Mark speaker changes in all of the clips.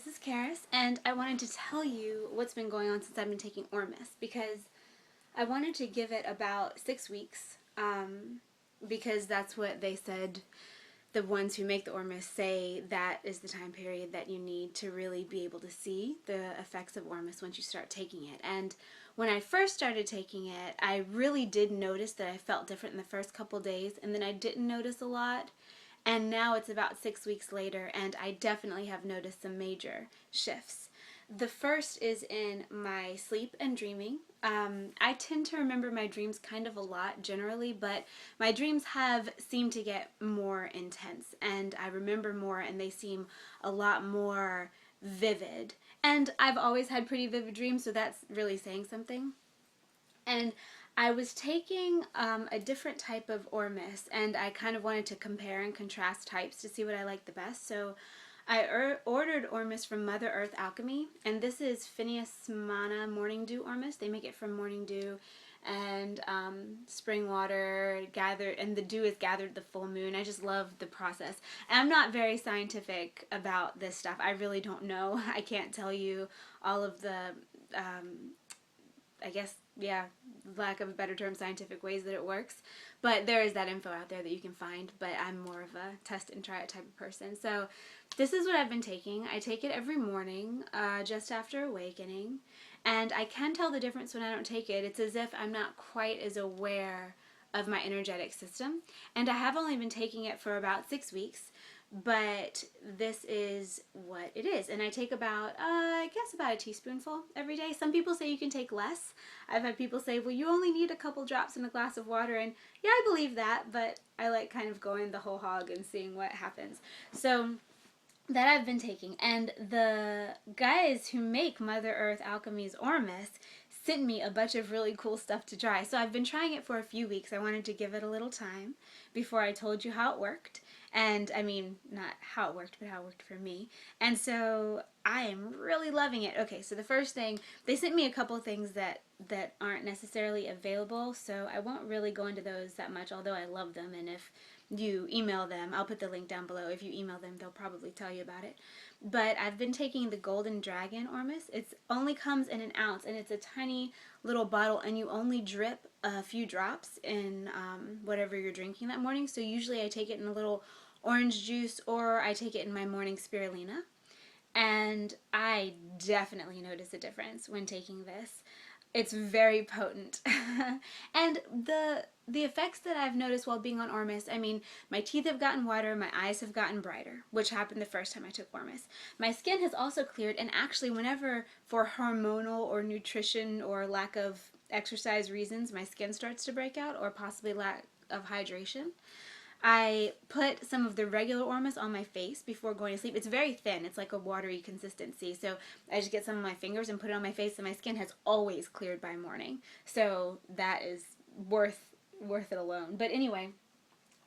Speaker 1: this is Charis, and I wanted to tell you what's been going on since I've been taking Ormus, because I wanted to give it about 6 weeks, because that's what they said. The ones who make the Ormus say that is the time period that you need to really be able to see the effects of Ormus once you start taking it. And when I first started taking it, I really did notice that I felt different in the first couple days, and then I didn't notice a lot. And now it's about 6 weeks later, and I definitely have noticed some major shifts. The first is in my sleep and dreaming. I tend to remember my dreams kind of a lot generally, but my dreams have seemed to get more intense, and I remember more, and they seem a lot more vivid. And I've always had pretty vivid dreams, so that's really saying something. And I was taking a different type of Ormus, and I kind of wanted to compare and contrast types to see what I liked the best. So I ordered Ormus from Mother Earth Alchemy, and this is Phineas Mana Morning Dew Ormus. They make it from morning dew and spring water gathered, and the dew is gathered the full moon. I just love the process. And I'm not very scientific about this stuff. I really don't know. I can't tell you all of the I guess, yeah, lack of a better term, scientific ways that it works. But there is that info out there that you can find, but I'm more of a test and try it type of person. So this is what I've been taking. I take it every morning, just after awakening, and I can tell the difference when I don't take it. It's as if I'm not quite as aware of my energetic system, and I have only been taking it for about 6 weeks, but this is what it is. And I take about, I guess about a teaspoonful every day. Some people say you can take less. I've had people say, well, you only need a couple drops in a glass of water, and yeah, I believe that, but I like kind of going the whole hog and seeing what happens. So that I've been taking, and the guys who make Mother Earth Alchemy's Ormus sent me a bunch of really cool stuff to try. So I've been trying it for a few weeks. I wanted to give it a little time before I told you how it worked. And I mean, not how it worked, but how it worked for me. And so I am really loving it. Okay, so the first thing, they sent me a couple things that aren't necessarily available, so I won't really go into those that much, although I love them. And if you email them, I'll put the link down below. If you email them, they'll probably tell you about it. But I've been taking the Golden Dragon Ormus. It only comes in an ounce, and it's a tiny little bottle, and you only drip a few drops in whatever you're drinking that morning. So usually I take it in a little orange juice, or I take it in my morning spirulina. And I definitely notice a difference when taking this. It's very potent. And the effects that I've noticed while being on Ormus, I mean, my teeth have gotten whiter, my eyes have gotten brighter, which happened the first time I took Ormus. My skin has also cleared, and actually whenever for hormonal or nutrition or lack of exercise reasons my skin starts to break out, or possibly lack of hydration, I put some of the regular Ormus on my face before going to sleep. It's very thin. It's like a watery consistency. So I just get some of my fingers and put it on my face, and my skin has always cleared by morning. So that is worth it alone. But anyway,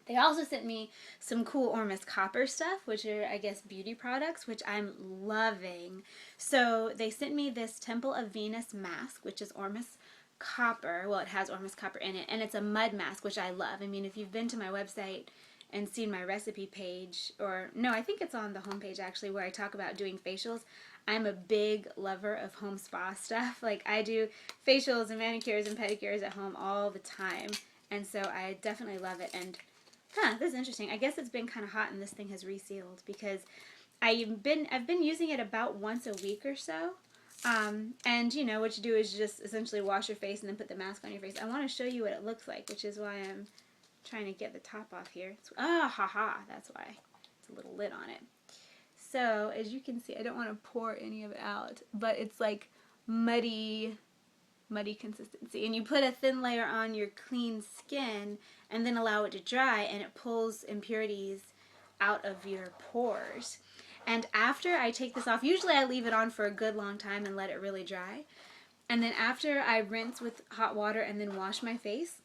Speaker 1: they also sent me some cool Ormus copper stuff, which are, I guess, beauty products, which I'm loving. So they sent me this Temple of Venus mask, which is Ormus copper. Well, it has Ormus copper in it, and it's a mud mask, which I love. I mean, if you've been to my website and seen my recipe page, or no, I think it's on the homepage actually, where I talk about doing facials. I'm a big lover of home spa stuff. Like, I do facials and manicures and pedicures at home all the time, and so I definitely love it. And this is interesting. I guess it's been kind of hot, and this thing has resealed, because I've been using it about once a week or so. And you know, what you do is just essentially wash your face and then put the mask on your face. I want to show you what it looks like, which is why I'm trying to get the top off here. That's why. It's a little lid on it. So, as you can see, I don't want to pour any of it out, but it's like muddy consistency. And you put a thin layer on your clean skin and then allow it to dry, and it pulls impurities out of your pores. And after I take this off, usually I leave it on for a good long time and let it really dry. And then after I rinse with hot water and then wash my face,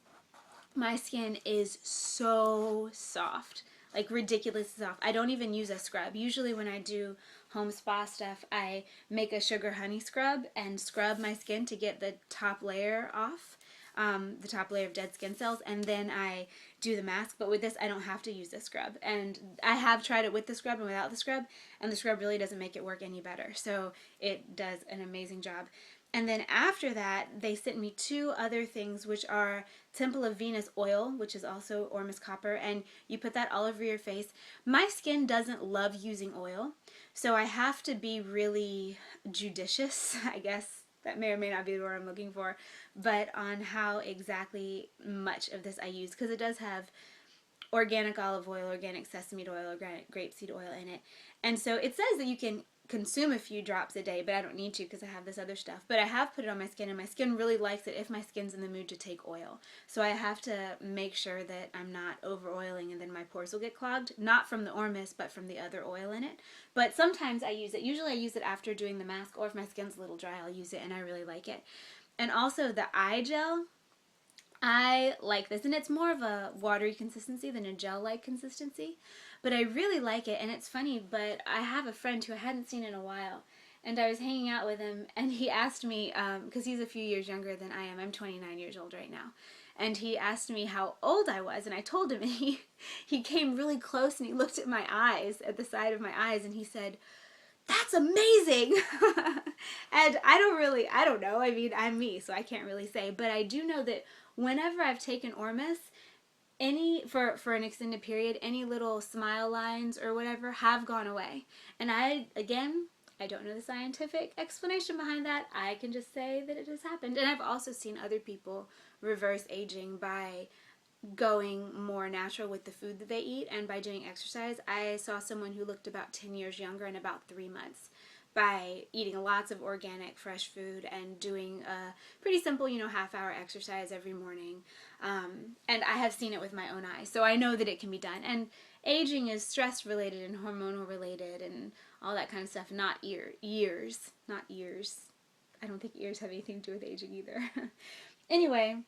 Speaker 1: my skin is so soft, like ridiculously soft. I don't even use a scrub. Usually when I do home spa stuff, I make a sugar honey scrub and scrub my skin to get the top layer off. the top layer of dead skin cells, and then I do the mask. But with this, I don't have to use the scrub. And I have tried it with the scrub and without the scrub, and the scrub really doesn't make it work any better. So it does an amazing job. And then after that, they sent me 2 other things, which are Temple of Venus oil, which is also Ormus copper, and you put that all over your face. My skin doesn't love using oil, so I have to be really judicious, I guess. That may or may not be the word I'm looking for, but on how exactly much of this I use, because it does have organic olive oil, organic sesame oil, organic grapeseed oil in it. And so it says that you can consume a few drops a day, but I don't need to because I have this other stuff. But I have put it on my skin, and my skin really likes it if my skin's in the mood to take oil. So I have to make sure that I'm not over oiling and then my pores will get clogged. Not from the Ormus, but from the other oil in it. But sometimes I use it. Usually I use it after doing the mask, or if my skin's a little dry, I'll use it, and I really like it. And also the eye gel, I like this, and it's more of a watery consistency than a gel-like consistency, but I really like it. And it's funny, but I have a friend who I hadn't seen in a while, and I was hanging out with him, and he asked me, because he's a few years younger than I am, I'm 29 years old right now, and he asked me how old I was, and I told him, and he came really close, and he looked at my eyes, at the side of my eyes, and he said, "That's amazing!" And I don't know, I mean, I'm me, so I can't really say, but I do know that whenever I've taken Ormus, for an extended period, any little smile lines or whatever have gone away. And I don't know the scientific explanation behind that. I can just say that it has happened. And I've also seen other people reverse aging by going more natural with the food that they eat and by doing exercise. I saw someone who looked about 10 years younger in about 3 months by eating lots of organic, fresh food and doing a pretty simple, half-hour exercise every morning. And I have seen it with my own eyes, so I know that it can be done. And aging is stress-related and hormonal-related and all that kind of stuff, not years. Not ears. I don't think ears have anything to do with aging either. Anyway,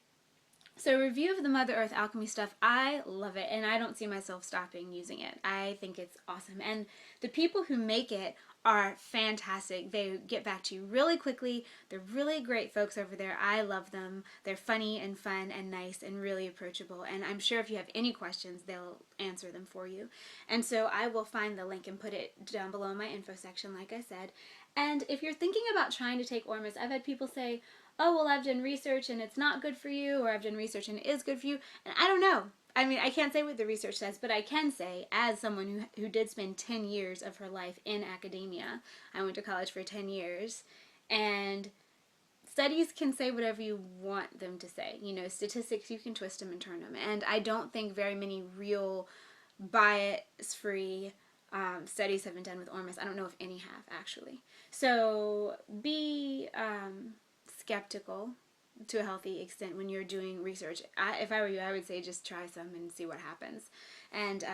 Speaker 1: so review of the Mother Earth Alchemy stuff, I love it, and I don't see myself stopping using it. I think it's awesome, and the people who make it are fantastic. They get back to you really quickly. They're really great folks over there. I love them. They're funny and fun and nice and really approachable, and I'm sure if you have any questions, they'll answer them for you. And so I will find the link and put it down below in my info section, like I said. And if you're thinking about trying to take Ormus, I've had people say, "Oh, well, I've done research and it's not good for you," or "I've done research and it is good for you." And I don't know. I mean, I can't say what the research says, but I can say, as someone who did spend 10 years of her life in academia, I went to college for 10 years, and studies can say whatever you want them to say. Statistics, you can twist them and turn them. And I don't think very many real bias-free studies have been done with Ormus. I don't know if any have, actually. So be skeptical to a healthy extent when you're doing research. If I were you, I would say just try some and see what happens. And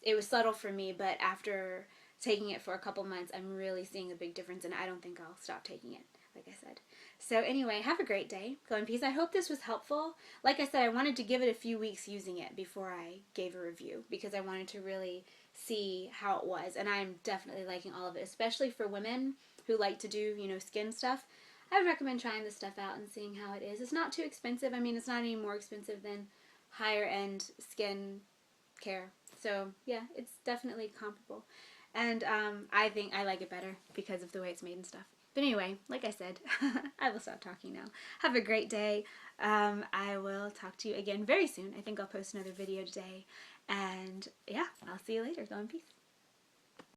Speaker 1: it was subtle for me, but after taking it for a couple months, I'm really seeing a big difference, and I don't think I'll stop taking it, like I said. So anyway, have a great day. Go in peace. I hope this was helpful. Like I said, I wanted to give it a few weeks using it before I gave a review, because I wanted to really see how it was, and I'm definitely liking all of it, especially for women who like to do, skin stuff. I would recommend trying this stuff out and seeing how it is. It's not too expensive. I mean, it's not any more expensive than higher-end skin care. So, yeah, it's definitely comparable. And I think I like it better because of the way it's made and stuff. But anyway, like I said, I will stop talking now. Have a great day. I will talk to you again very soon. I think I'll post another video today. And, yeah, I'll see you later. Go in peace.